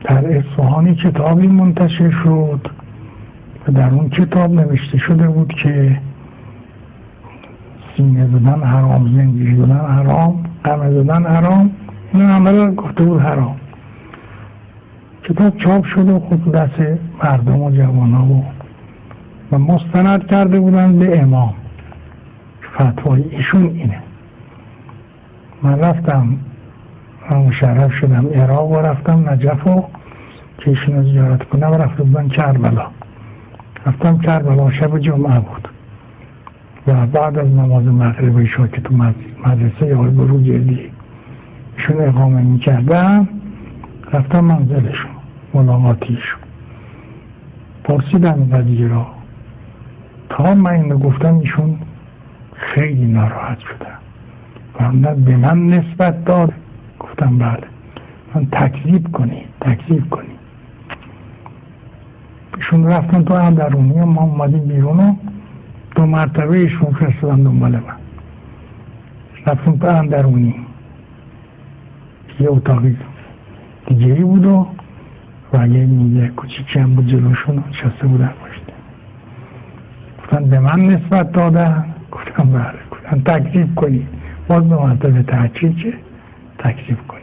در اصفهانی کتابی منتشر شد و در اون کتاب نوشته شده بود که سینه زدن حرام، زنجیر زدن حرام، قمع زدن حرام، این همه گفته بود حرام. کتاب چاپ شده و خود دست مردم و جوان و مستند کرده بودن به امام. فتوای ایشون اینه. من رفتم، من مشرف شدم عراق و رفتم نجف و که ایشون رو زیارت کنم و رفته بودن کربلا. رفتم کربلا، شب جمعه بود و بعد از نماز مغرب ایشون که تو مدرسه آقای بروجردی ایشون اقامه میکردن، رفتم منزلشون ملاقاتیشون، پرسیدم قضیه را. تا من اینو گفتم ایشون خیلی ناراحت شدن، فرمودن به من نسبت داد. گفتم بله. من تکذیب کنی. ایشون رفتن تو اندرونی و ما اومدیم بیرون و 2 مرتبه ایشون فرستادن دنبال من. رفتم تو اندرونی، یه اتاقی دیگری بود و یه میزه کوچیکی هم بود جلوشون نشسته بودن پشت. گفتن به من نسبت دادن. گفتم بله. گفتن تکذیب کنی. باز 2 مرتبه تحقیق که تکذیب کنی.